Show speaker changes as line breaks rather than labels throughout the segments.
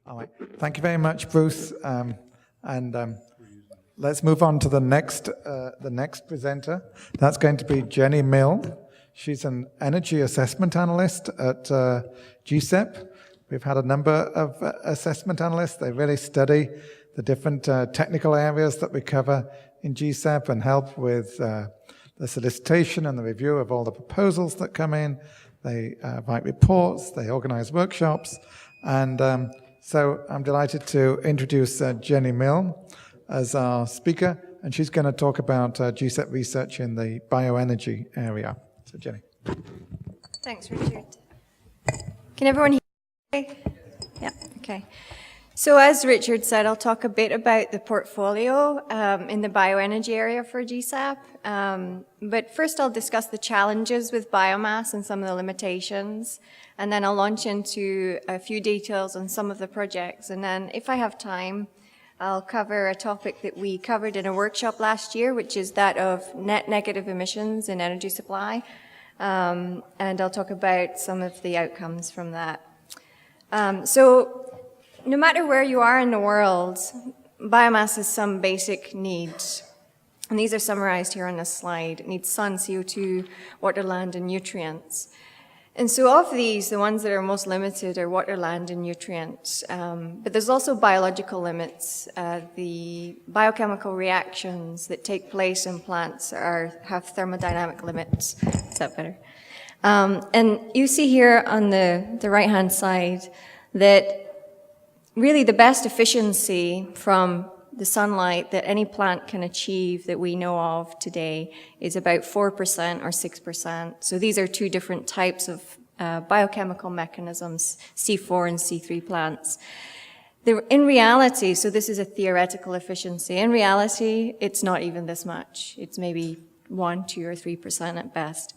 All right. Thank you very much, Bruce. Let's move on to the next presenter. That's going to be Jenny Milne. She's an energy assessment analyst at GCEP. We've had a number of assessment analysts. They really study the different technical areas that we cover in GCEP and help with the solicitation and the review of all the proposals that come in. They write reports, they organize workshops, and so I'm delighted to introduce Jenny Milne as our speaker, and she's going to talk about GCEP research in the bioenergy area. So Jenny.
Thanks, Richard. Can everyone hear me? Yeah, okay. So as Richard said, I'll talk a bit about the portfolio in the bioenergy area for GCEP. But first I'll discuss the challenges with biomass and some of the limitations. And then I'll launch into a few details on some of the projects. And then if I have time, I'll cover a topic that we covered in a workshop last year, which is that of net negative emissions in energy supply. And I'll talk about some of the outcomes from that. So no matter where you are in the world, biomass has some basic needs. And these are summarized here on this slide. It needs sun, CO2, water, land, and nutrients. And so of these, the ones that are most limited are water, land, and nutrients. But there's also biological limits. The biochemical reactions that take place in plants have thermodynamic limits. Is that better? And you see here on the right-hand side that really the best efficiency from the sunlight that any plant can achieve that we know of today is about 4% or 6%. So these are two different types of biochemical mechanisms, C4 and C3 plants. In reality, so this is a theoretical efficiency. In reality, it's not even this much. It's maybe 1, 2, or 3% at best.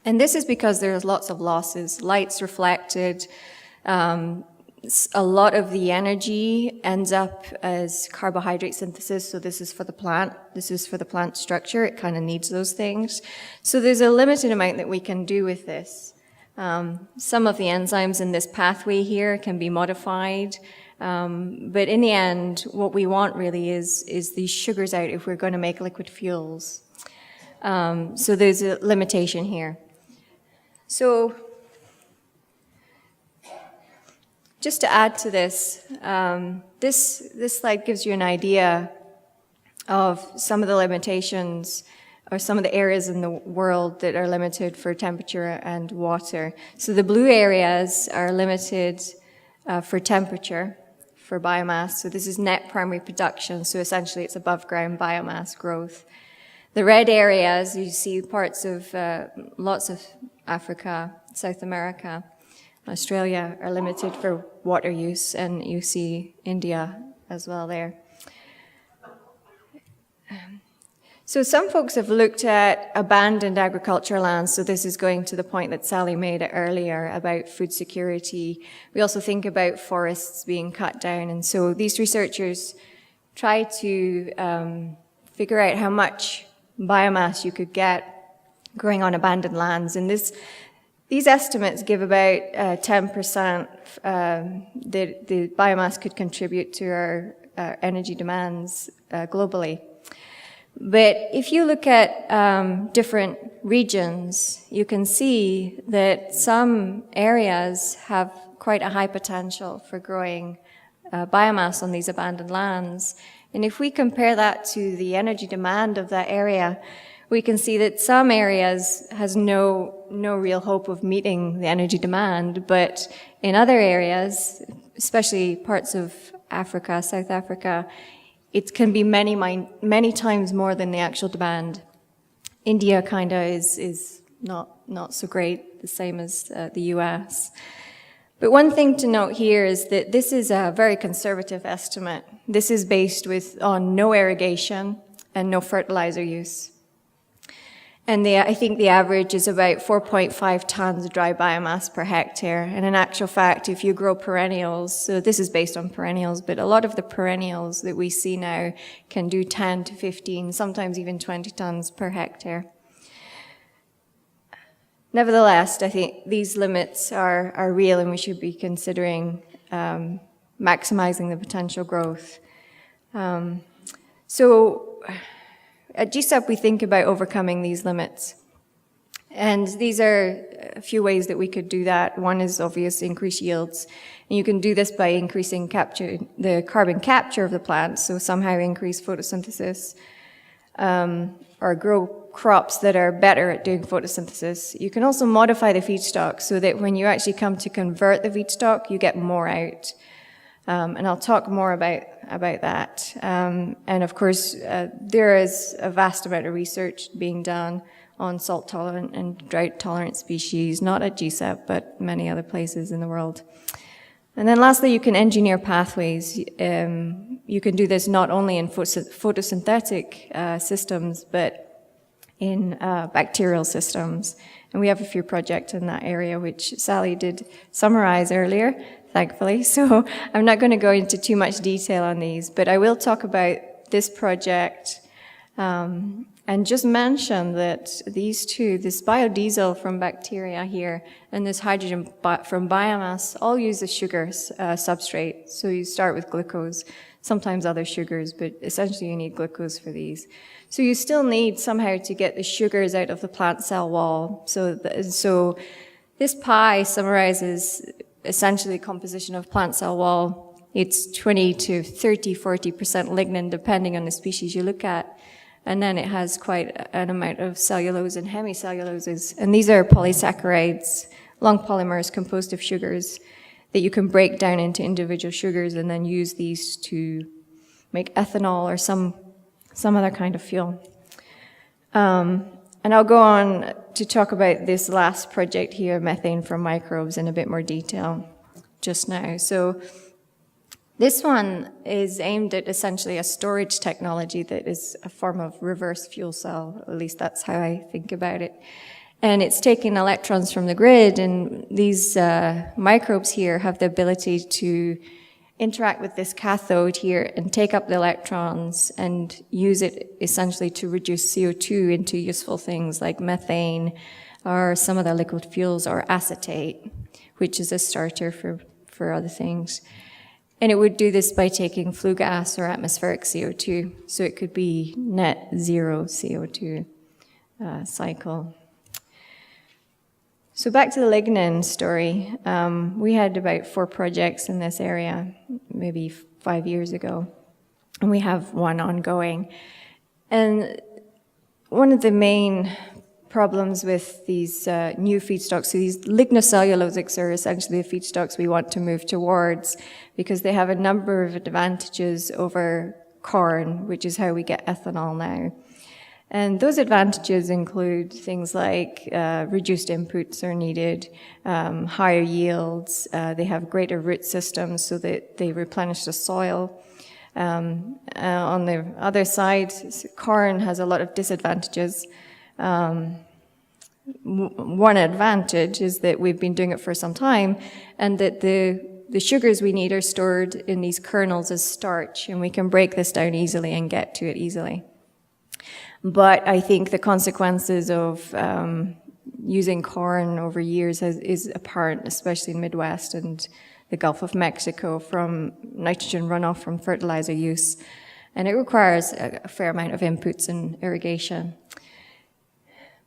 And this is because there's lots of losses. Light's reflected. A lot of the energy ends up as carbohydrate synthesis, so this is for the plant. This is for the plant structure. It kind of needs those things. So there's a limited amount that we can do with this. Some of the enzymes in this pathway here can be modified, but in the end, what we want really is these sugars out if we're going to make liquid fuels. So there's a limitation here. So just to add to this, this slide gives you an idea of some of the limitations or some of the areas in the world that are limited for temperature and water. So the blue areas are limited for temperature, for biomass. So this is net primary production. So essentially it's above ground biomass growth. The red areas, you see parts of lots of Africa, South America, Australia are limited for water use, and you see India as well there. So some folks have looked at abandoned agricultural lands, so this is going to the point that Sally made earlier about food security. We also think about forests being cut down, and so these researchers try to figure out how much biomass you could get growing on abandoned lands, and these estimates give about 10% that the biomass could contribute to our energy demands globally. But if you look at different regions, you can see that some areas have quite a high potential for growing biomass on these abandoned lands. And if we compare that to the energy demand of that area, we can see that some areas has no real hope of meeting the energy demand, but in other areas, especially parts of Africa, South Africa, it can be many times more than the actual demand. India kind of is not so great, the same as the US. But one thing to note here is that this is a very conservative estimate. This is based on no irrigation and no fertilizer use. And I think the average is about 4.5 tons of dry biomass per hectare. And in actual fact, if you grow perennials, so this is based on perennials, but a lot of the perennials that we see now can do 10 to 15, sometimes even 20 tons per hectare. Nevertheless, I think these limits are real, and we should be considering maximizing the potential growth. So at GCEP, we think about overcoming these limits. And these are a few ways that we could do that. One is obvious, increase yields. And you can do this by increasing the carbon capture of the plants, so somehow increase photosynthesis, or grow crops that are better at doing photosynthesis. You can also modify the feedstock so that when you actually come to convert the feedstock, you get more out. And I'll talk more about that. And of course, there is a vast amount of research being done on salt-tolerant and drought-tolerant species, not at GCEP, but many other places in the world. And then lastly, you can engineer pathways. You can do this not only in photosynthetic systems, but in bacterial systems. And we have a few projects in that area, which Sally did summarize earlier, thankfully. So I'm not going to go into too much detail on these, but I will talk about this project and just mention that these two, this biodiesel from bacteria here and this hydrogen from biomass, all use a sugar substrate. So you start with glucose, sometimes other sugars, but essentially you need glucose for these. So you still need somehow to get the sugars out of the plant cell wall. So this pie summarizes essentially the composition of plant cell wall. It's 20 to 30, 40% lignin, depending on the species you look at. And then it has quite an amount of cellulose and hemicelluloses. And these are polysaccharides, long polymers composed of sugars that you can break down into individual sugars and then use these to make ethanol or some other kind of fuel. And I'll go on to talk about this last project here, methane from microbes, in a bit more detail just now. So this one is aimed at essentially a storage technology that is a form of reverse fuel cell. At least that's how I think about it. And it's taking electrons from the grid, and these microbes here have the ability to interact with this cathode here and take up the electrons and use it essentially to reduce CO2 into useful things like methane or some other liquid fuels or acetate, which is a starter for other things. And it would do this by taking flue gas or atmospheric CO2, so it could be net zero CO2 cycle. So back to the lignin story. We had about 4 projects in this area, maybe 5 years ago, and we have one ongoing. And one of the main problems with these new feedstocks, so these lignocellulosics are essentially the feedstocks we want to move towards because they have a number of advantages over corn, which is how we get ethanol now. And those advantages include things like reduced inputs are needed, higher yields, they have greater root systems so that they replenish the soil. On the other side, corn has a lot of disadvantages. One advantage is that we've been doing it for some time, and that the sugars we need are stored in these kernels as starch, and we can break this down easily and get to it easily. But I think the consequences of using corn over years is apparent, especially in the Midwest and the Gulf of Mexico, from nitrogen runoff from fertilizer use. And it requires a fair amount of inputs and irrigation.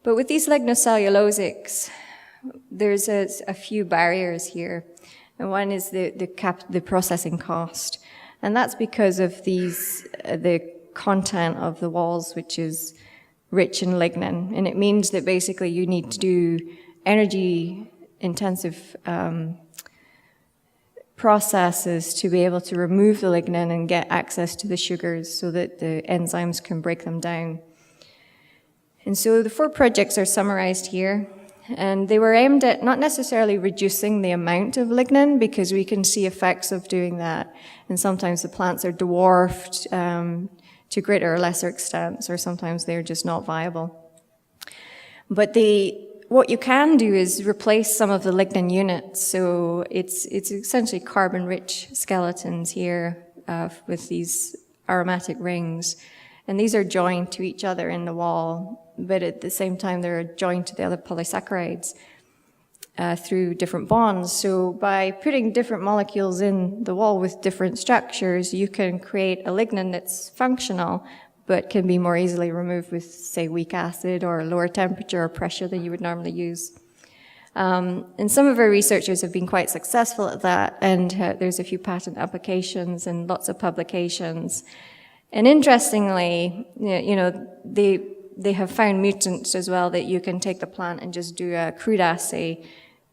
But with these lignocellulosics, there's a few barriers here. And one is the processing cost. And that's because of the content of the walls, which is rich in lignin. And it means that basically you need to do energy-intensive processes to be able to remove the lignin and get access to the sugars so that the enzymes can break them down. And so the 4 projects are summarized here. And they were aimed at not necessarily reducing the amount of lignin, because we can see effects of doing that. And sometimes the plants are dwarfed to greater or lesser extents, or sometimes they're just not viable. But what you can do is replace some of the lignin units. So it's essentially carbon-rich skeletons here with these aromatic rings. And these are joined to each other in the wall, but at the same time they're joined to the other polysaccharides. through different bonds. So by putting different molecules in the wall with different structures, you can create a lignin that's functional, but can be more easily removed with, say, weak acid or lower temperature or pressure than you would normally use. And some of our researchers have been quite successful at that, and there's a few patent applications and lots of publications. And interestingly, you know, they have found mutants as well, that you can take the plant and just do a crude assay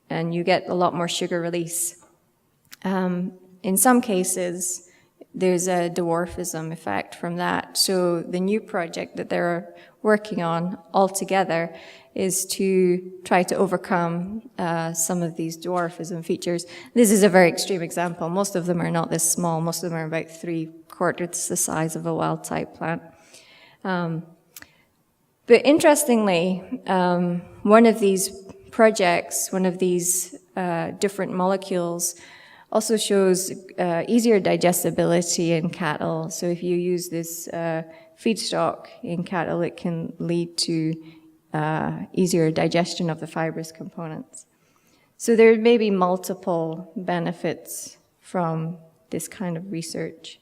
and you get a lot more sugar release. In some cases, there's a dwarfism effect from that. So the new project that they're working on altogether is to try to overcome some of these dwarfism features. This is a very extreme example. Most of them are not this small. Most of them are about 3/4 the size of a wild-type plant. But interestingly, one of these projects, one of these different molecules, also shows easier digestibility in cattle. So if you use this feedstock in cattle, it can lead to easier digestion of the fibrous components. So there may be multiple benefits from this kind of research.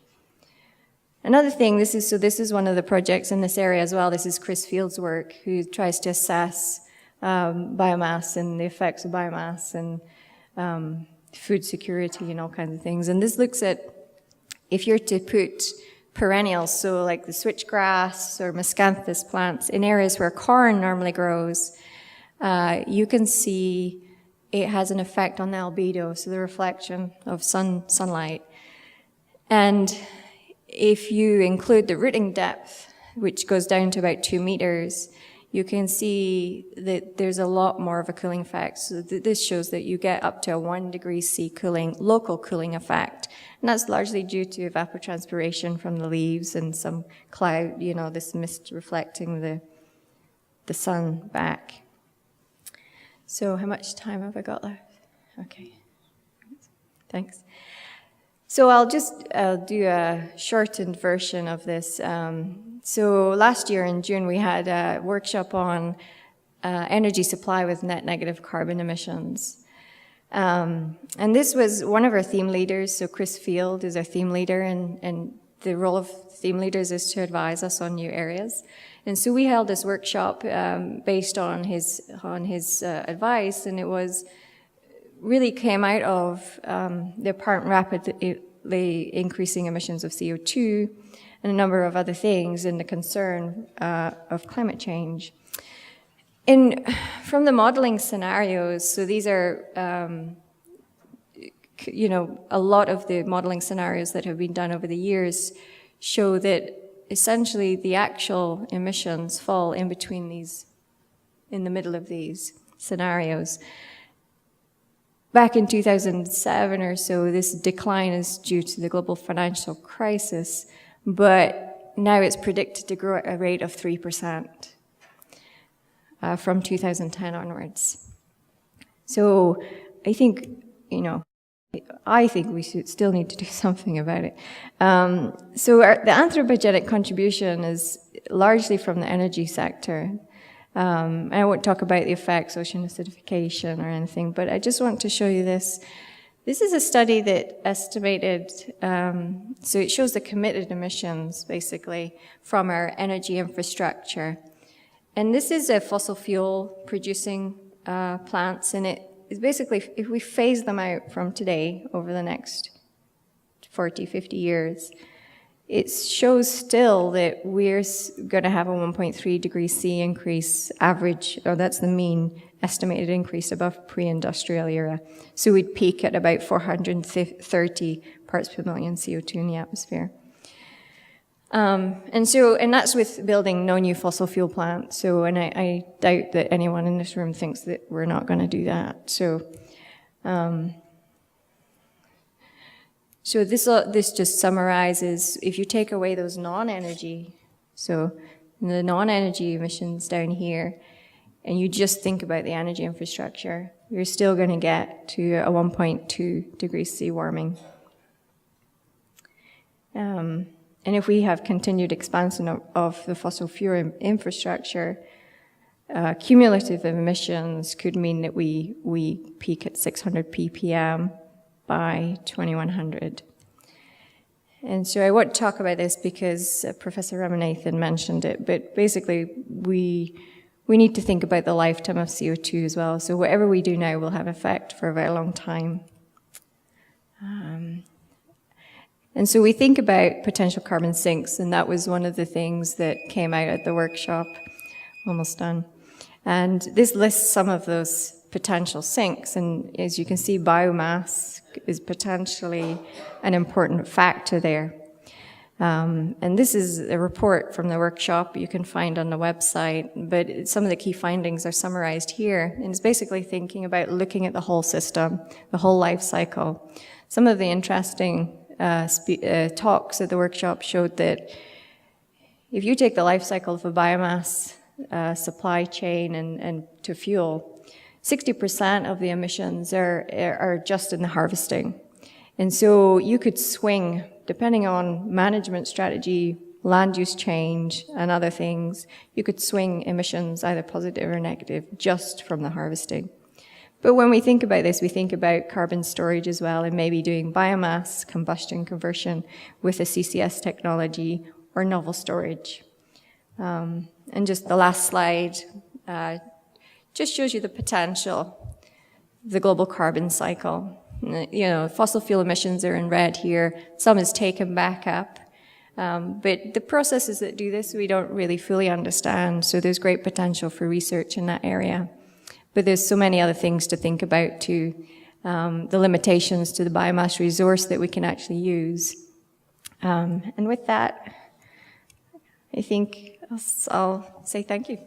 Another thing, this is one of the projects in this area as well. This is Chris Field's work, who tries to assess biomass and the effects of biomass and food security and all kinds of things. And this looks at if you're to put perennials, so like the switchgrass or miscanthus plants, in areas where corn normally grows, you can see it has an effect on the albedo, so the reflection of sunlight. And if you include the rooting depth, which goes down to about 2 meters, you can see that there's a lot more of a cooling effect. So this shows that you get up to a 1 degree C cooling, local cooling effect. And that's largely due to evapotranspiration from the leaves and some cloud, you know, this mist reflecting the sun back. So how much time have I got left? Okay, thanks. So I'll do a shortened version of this. So last year in June, we had a workshop on energy supply with net negative carbon emissions. And this was one of our theme leaders, so Chris Field is our theme leader, and the role of theme leaders is to advise us on new areas. And so we held this workshop based on his advice, and it was really came out of the apparent rapidly increasing emissions of CO2 and a number of other things, and the concern of climate change. From the modeling scenarios, so these are, you know, a lot of the modeling scenarios that have been done over the years show that essentially the actual emissions fall in between these, in the middle of these scenarios. Back in 2007 or so, this decline is due to the global financial crisis, but now it's predicted to grow at a rate of 3%. From 2010 onwards. So I think, you know, I think we should still need to do something about it. So the anthropogenic contribution is largely from the energy sector. I won't talk about the effects, ocean acidification or anything, but I just want to show you this. This is a study that estimated, so it shows the committed emissions, basically, from our energy infrastructure. And this is a fossil fuel producing plants, and it is basically, if we phase them out from today over the next 40, 50 years, it shows still that we're going to have a 1.3 degree C increase average, or that's the mean estimated increase above pre-industrial era. So we'd peak at about 430 parts per million CO2 in the atmosphere. And that's with building no new fossil fuel plants. So, and I doubt that anyone in this room thinks that we're not going to do that. So, so this just summarizes, if you take away those non-energy, so the non-energy emissions down here, and you just think about the energy infrastructure, you're still going to get to a 1.2 degrees C warming. And if we have continued expansion of the fossil fuel infrastructure, cumulative emissions could mean that we peak at 600 ppm by 2100. And so I want to talk about this because Professor Ramanathan mentioned it, but basically we need to think about the lifetime of CO2 as well. So whatever we do now will have effect for a very long time. And so we think about potential carbon sinks, and that was one of the things that came out at the workshop. Almost done. And this lists some of those potential sinks, and as you can see, biomass is potentially an important factor there. And this is a report from the workshop you can find on the website, but some of the key findings are summarized here, and it's basically thinking about looking at the whole system, the whole life cycle. Some of the interesting talks at the workshop showed that if you take the life cycle of a biomass supply chain and to fuel, 60% of the emissions are just in the harvesting. And so you could swing, depending on management strategy, land use change, and other things, you could swing emissions either positive or negative just from the harvesting. But when we think about this, we think about carbon storage as well, and maybe doing biomass combustion conversion with a CCS technology or novel storage. And just the last slide just shows you the potential, the global carbon cycle. You know, fossil fuel emissions are in red here. Some is taken back up. But the processes that do this, we don't really fully understand. So there's great potential for research in that area. But there's so many other things to think about too. The limitations to the biomass resource that we can actually use. And with that, I think I'll say thank you.